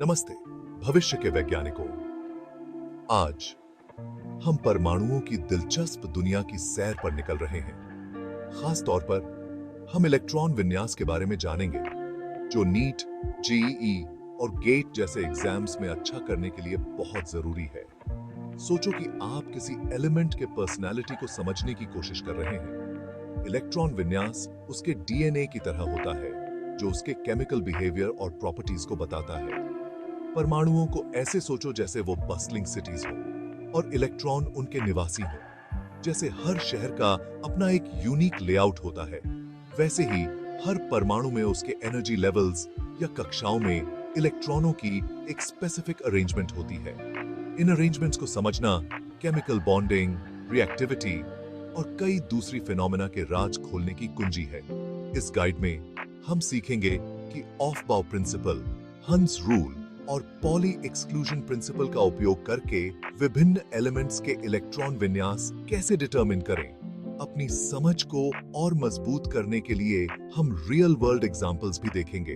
नमस्ते भविष्य के वैज्ञानिकों। आज हम परमाणुओं की दिलचस्प दुनिया की सैर पर निकल रहे हैं। खास तौर पर हम इलेक्ट्रॉन विन्यास के बारे में जानेंगे, जो नीट, जेईई और गेट जैसे एग्जाम्स में अच्छा करने के लिए बहुत जरूरी है। सोचो कि आप किसी एलिमेंट के पर्सनालिटी को समझने की कोशिश कर रहे हैं। इलेक्ट्रॉन विन्यास उसके डीएनए की तरह होता है, जो उसके केमिकल बिहेवियर और प्रॉपर्टीज को बताता है। परमाणुओं को ऐसे सोचो जैसे वो बस्लिंग सिटीज हो और इलेक्ट्रॉन उनके निवासी हो। जैसे हर शहर का अपना एक यूनिक लेआउट होता है, वैसे ही हर परमाणु में उसके एनर्जी लेवल्स या कक्षाओं में इलेक्ट्रॉनों की एक स्पेसिफिक अरेंजमेंट होती है। इन अरेंजमेंट्स को समझना केमिकल बॉन्डिंग, रिएक्टिविटी और कई दूसरी फिनोमेना के राज खोलने की कुंजी है। इस गाइड में हम सीखेंगे कि ऑफ बाउ प्रिंसिपल, हंस रूल और पॉली एक्सक्लूजन प्रिंसिपल का उपयोग करके विभिन्न एलिमेंट्स के इलेक्ट्रॉन विन्यास कैसे डिटरमिन करें। अपनी समझ को और मजबूत करने के लिए हम रियल वर्ल्ड एग्जांपल्स भी देखेंगे।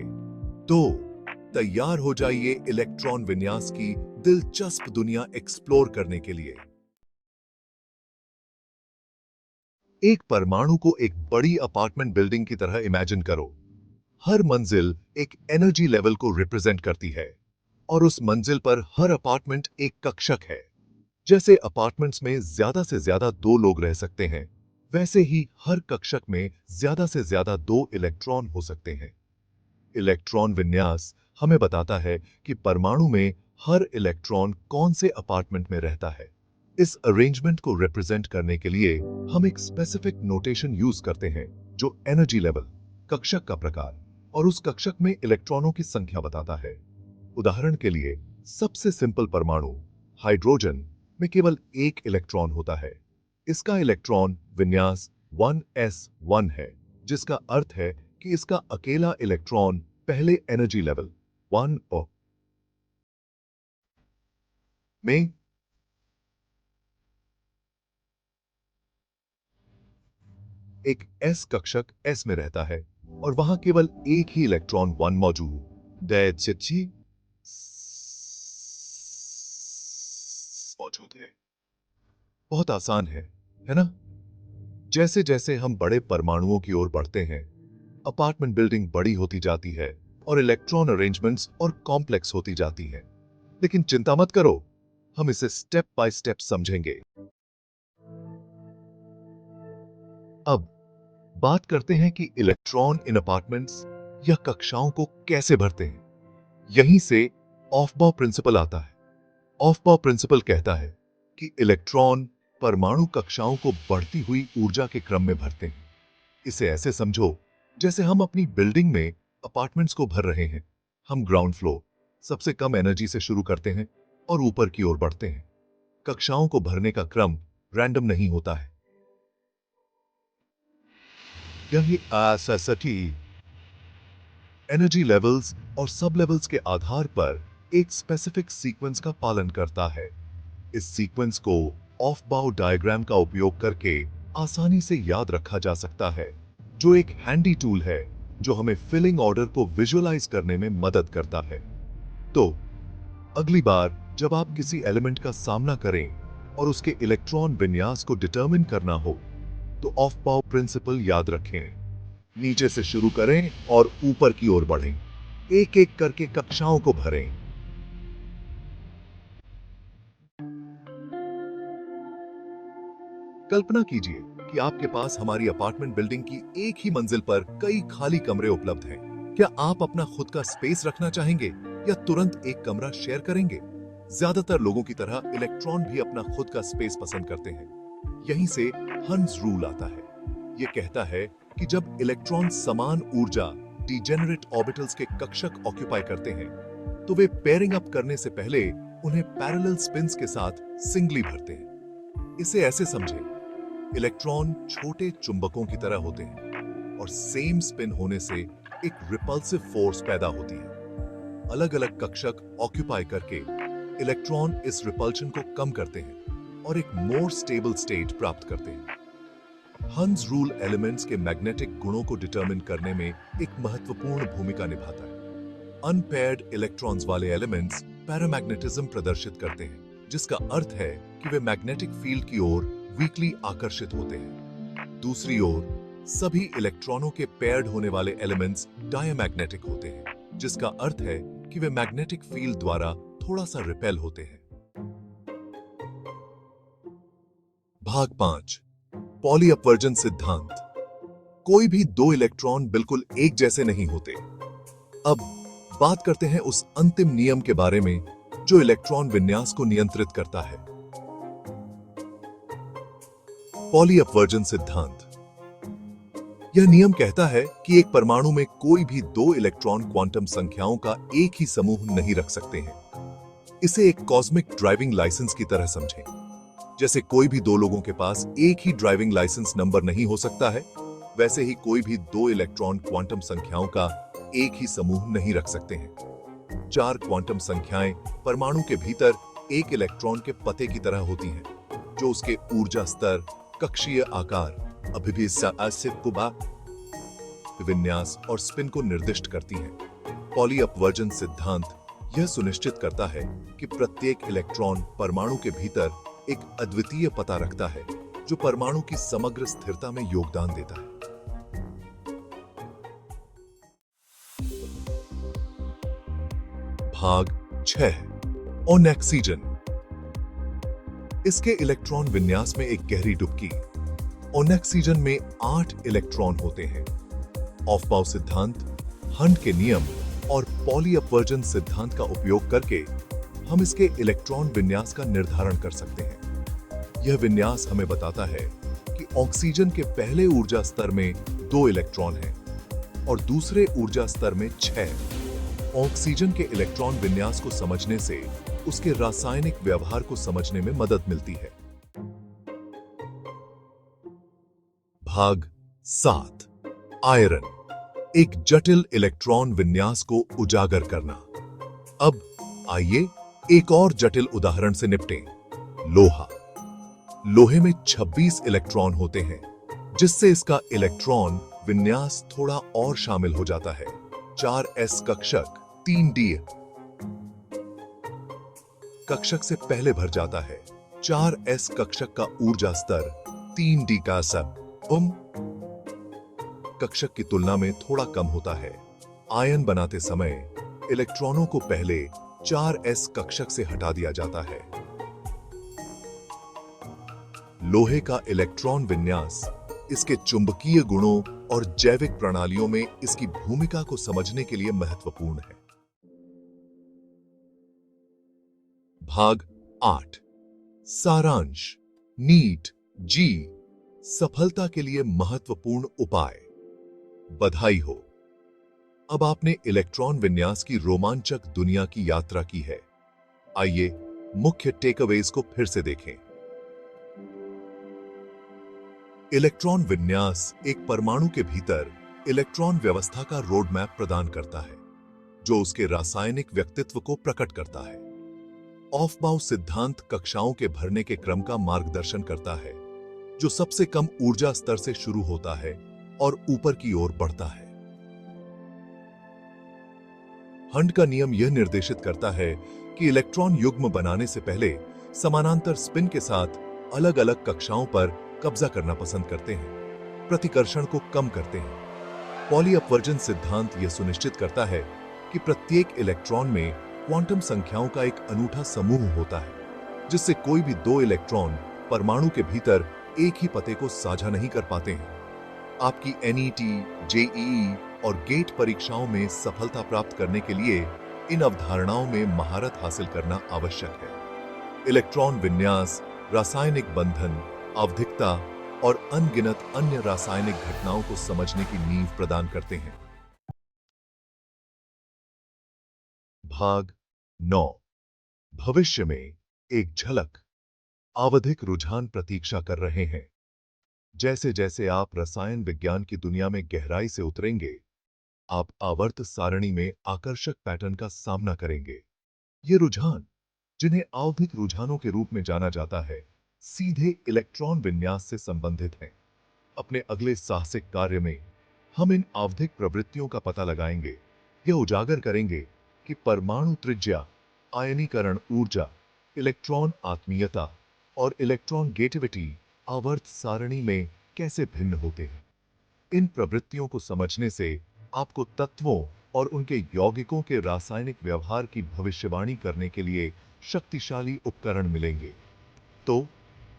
तो तैयार हो जाइए इलेक्ट्रॉन विन्यास की दिलचस्प दुनिया एक्सप्लोर करने के लिए। एक परमाणु को एक बड़ी अपार्टमेंट बिल्डिंग की तरह इमेजिन करो। हर मंजिल एक एनर्जी लेवल को रिप्रेजेंट करती है और उस मंजिल पर हर अपार्टमेंट एक कक्षक है। जैसे अपार्टमेंट्स में ज्यादा से ज्यादा दो लोग रह सकते हैं, वैसे ही हर कक्षक में ज्यादा से ज्यादा दो इलेक्ट्रॉन हो सकते हैं। इलेक्ट्रॉन विन्यास हमें बताता है कि परमाणु में हर इलेक्ट्रॉन कौन से अपार्टमेंट में रहता है। इस अरेंजमेंट को रिप्रेजेंट करने के लिए हम एक स्पेसिफिक नोटेशन यूज करते हैं, जो एनर्जी लेवल, कक्षक का प्रकार और उस कक्षक में इलेक्ट्रॉनों की संख्या बताता है। उदाहरण के लिए, सबसे सिंपल परमाणु हाइड्रोजन में केवल एक इलेक्ट्रॉन होता है। इसका इलेक्ट्रॉन विन्यास 1s1 है, जिसका अर्थ है कि इसका अकेला इलेक्ट्रॉन पहले एनर्जी लेवल 1 में एक s कक्षक s में रहता है और वहां केवल एक ही इलेक्ट्रॉन 1 मौजूद है। बहुत आसान है ना? जैसे जैसे हम बड़े परमाणुओं की ओर बढ़ते हैं, अपार्टमेंट बिल्डिंग बड़ी होती जाती है और इलेक्ट्रॉन अरेंजमेंट्स और कॉम्प्लेक्स होती जाती हैं। लेकिन चिंता मत करो, हम इसे स्टेप बाय स्टेप समझेंगे। अब बात करते हैं कि इलेक्ट्रॉन इन अपार्टमेंट्स या कक्षाओं को कैसे भरते हैं। यहीं से ऑफबाउ प्रिंसिपल आता है। ऑफबाउ प्रिंसिपल कहता है कि इलेक्ट्रॉन परमाणु कक्षाओं को बढ़ती हुई ऊर्जा के क्रम में भरते हैं। इसे ऐसे समझो जैसे हम अपनी बिल्डिंग में अपार्टमेंट्स को भर रहे हैं। हम ग्राउंड फ्लोर सबसे कम एनर्जी से शुरू करते हैं और ऊपर की ओर बढ़ते हैं। कक्षाओं को भरने का क्रम रैंडम नहीं होता है। यही आसासटी एनर्जी लेवल्स और सब लेवल्स के आधार पर एक स्पेसिफिक सीक्वेंस का पालन करता है। इस सीक्वेंस को ऑफ बाउ डायग्राम का उपयोग करके आसानी से याद रखा जा सकता है, जो एक हैंडी टूल है जो हमें फिलिंग ऑर्डर को विजुअलाइज करने में मदद करता है। तो अगली बार जब आप किसी एलिमेंट का सामना करें और उसके इलेक्ट्रॉन विन्यास को डिटरमिन करना हो, तो ऑफ बाउ प्रिंसिपल याद रखें। नीचे से शुरू करें और ऊपर की ओर बढ़ें। एक एक करके कक्षाओं को भरें। कल्पना कीजिए कि आपके पास हमारी अपार्टमेंट बिल्डिंग की एक ही मंजिल पर कई खाली कमरे उपलब्ध हैं। क्या आप अपना खुद का स्पेस रखना चाहेंगे या तुरंत एक कमरा शेयर करेंगे? ज्यादातर लोगों की तरह इलेक्ट्रॉन भी अपना खुद का स्पेस पसंद करते हैं। यहीं से हंस रूल आता है। यह कहता है कि जब इलेक्ट्रॉन समान ऊर्जा डिजेनरेट ऑर्बिटल्स के कक्षक ऑक्यूपाई करते हैं, तो वे पेयरिंग अप करने से पहले उन्हें पैरेलल स्पिन्स के साथ सिंगली भरते हैं। इसे ऐसे समझें, इलेक्ट्रॉन छोटे चुंबकों की तरह होते हैं और सेम स्पिन होने से एक रिपल्सिव फोर्स पैदा होती है। अलग-अलग कक्षक ऑक्यूपाई करके इलेक्ट्रॉन इस रिपल्शन को कम करते हैं और एक मोर स्टेबल स्टेट प्राप्त करते हैं। हंस रूल एलिमेंट्स के मैग्नेटिक गुणों को डिटरमिन करने में एक महत्वपूर्ण भूमिका निभाता है। अनपेयर्ड इलेक्ट्रॉन्स वाले एलिमेंट्स पैरामैग्नेटिज्म प्रदर्शित करते हैं, जिसका अर्थ है कि वे मैग्नेटिक फील्ड की ओर वीकली आकर्षित होते हैं। दूसरी ओर सभी इलेक्ट्रॉनों के पेयर्ड होने वाले एलिमेंट्स डायमैग्नेटिक होते हैं, जिसका अर्थ है कि वे मैग्नेटिक फील्ड द्वारा थोड़ा सा रिपेल होते हैं। भाग 5 पॉली अपवर्जन सिद्धांत। कोई भी दो इलेक्ट्रॉन बिल्कुल एक जैसे नहीं होते। अब बात करते हैं उस अंतिम नियम के बारे में जो इलेक्ट्रॉन विन्यास को नियंत्रित करता है, पॉली अपवर्जन सिद्धांत। यह नियम कहता है कि एक परमाणु में कोई भी दो इलेक्ट्रॉन क्वांटम संख्याओं का एक ही समूह नहीं रख सकते हैं। इसे एक कॉस्मिक ड्राइविंग लाइसेंस की तरह समझें। जैसे कोई भी दो लोगों के पास एक ही ड्राइविंग लाइसेंस नंबर नहीं हो सकता है, वैसे ही कोई भी दो इलेक्ट्रॉन क्वांटम संख्याओं का एक ही समूह नहीं रख सकते हैं। चार क्वांटम संख्याएं परमाणु के भीतर एक इलेक्ट्रॉन के पते की तरह होती हैं, जो उसके ऊर्जा स्तर, कक्षीय आकार, विन्यास और स्पिन को निर्दिष्ट करती हैं। पॉली अपवर्जन सिद्धांत यह सुनिश्चित करता है कि प्रत्येक इलेक्ट्रॉन परमाणु के भीतर एक अद्वितीय पता रखता है, जो परमाणु की समग्र स्थिरता में योगदान देता है। भाग 6 ऑनेक्सीजन। इसके इलेक्ट्रॉन विन्यास में एक गहरी डुबकी। ऑनेक्सीजन में 8 इलेक्ट्रॉन होते हैं। ऑफबाउ सिद्धांत, हंट के नियम और पॉली अपवर्जन सिद्धांत का उपयोग करके हम इसके इलेक्ट्रॉन विन्यास का निर्धारण कर सकते हैं। यह विन्यास हमें बताता है कि ऑक्सीजन के पहले ऊर्जा स्तर में 2 इलेक्ट्रॉन हैं और दूसरे ऊर्जा स्तर में 6। ऑक्सीजन के इलेक्ट्रॉन विन्यास को समझने से उसके रासायनिक व्यवहार को समझने में मदद मिलती है। भाग 7 आयरन, एक जटिल इलेक्ट्रॉन विन्यास को उजागर करना। अब आइए एक और जटिल उदाहरण से निपटें। लोहा। लोहे में 26 इलेक्ट्रॉन होते हैं, जिससे इसका इलेक्ट्रॉन विन्यास थोड़ा और शामिल हो जाता है। 4s कक्षक 3d कक्षक से पहले भर जाता है। 4s कक्षक का ऊर्जा स्तर 3d का सब कक्षक की तुलना में थोड़ा कम होता है। आयन बनाते समय इलेक्ट्रॉनों को पहले 4s कक्षक से हटा दिया जाता है। लोहे का इलेक्ट्रॉन विन्यास इसके चुंबकीय गुणों और जैविक प्रणालियों में इसकी भूमिका को समझने के लिए महत्वपूर्ण है। भाग 8 सारांश, नीट जी, सफलता के लिए महत्वपूर्ण उपाय। बधाई हो, अब आपने इलेक्ट्रॉन विन्यास की रोमांचक दुनिया की यात्रा की है। आइए मुख्य टेकअवेज को फिर से देखें। इलेक्ट्रॉन विन्यास एक परमाणु के भीतर इलेक्ट्रॉन व्यवस्था का रोड मैप प्रदान करता है, जो उसके रासायनिक व्यक्तित्व को प्रकट करता है। ऑफबाउ सिद्धांत कक्षाओं के भरने के क्रम का मार्गदर्शन करता है, जो सबसे कम ऊर्जा स्तर से शुरू होता है और ऊपर की ओर बढ़ता है। हंट का नियम यह निर्देशित करता है कि इलेक्ट्रॉन युग्म बनाने से पहले समानांतर स्पिन के साथ अलग-अलग कक्षाओं पर कब्जा करना पसंद करते हैं, प्रतिकर्षण को कम करते हैं। पॉली अपवर्जन सिद्धांत यह सुनिश्चित करता है कि प्रत्येक इलेक्ट्रॉन में क्वांटम संख्याओं का एक अनूठा समूह होता है, जिससे कोई भी दो इलेक्ट्रॉन परमाणु के भीतर एक ही पते को साझा नहीं कर पाते हैं। आपकी NET, JEE और गेट परीक्षाओं में सफलता प्राप्त करने के लिए इन अवधारणाओं में महारत हासिल करना आवश्यक है। इलेक्ट्रॉन विन्यास, रासायनिक बंधन, आवधिकता और अनगिनत अन्य रासायनिक घटनाओं को समझने की नींव प्रदान करते हैं। भाग 9 भविष्य में एक झलक। आवधिक रुझान प्रतीक्षा कर रहे हैं। जैसे जैसे आप रसायन विज्ञान की दुनिया में गहराई से उतरेंगे, आप आवर्त सारणी में आकर्षक पैटर्न का सामना करेंगे। ये रुझान, जिन्हें आवधिक रुझानों के रूप में जाना जाता है, सीधे इलेक्ट्रॉन विन्यास से संबंधित हैं। अपने अगले साहसिक कार्य में हम इन आवधिक प्रवृत्तियों का पता लगाएंगे। यह उजागर करेंगे कि परमाणु त्रिज्या, आयनीकरण ऊर्जा, इलेक्ट्रॉन आत्मीयता और इलेक्ट्रॉन गेटिविटी आवर्त सारणी में कैसे भिन्न होते हैं। इन प्रवृत्तियों को समझने से आपको तत्वों और उनके यौगिकों के रासायनिक व्यवहार की भविष्यवाणी करने के लिए शक्तिशाली उपकरण मिलेंगे। तो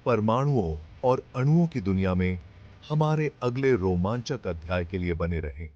परमाणुओं और अणुओं की दुनिया में हमारे अगले रोमांचक अध्याय के लिए बने रहें।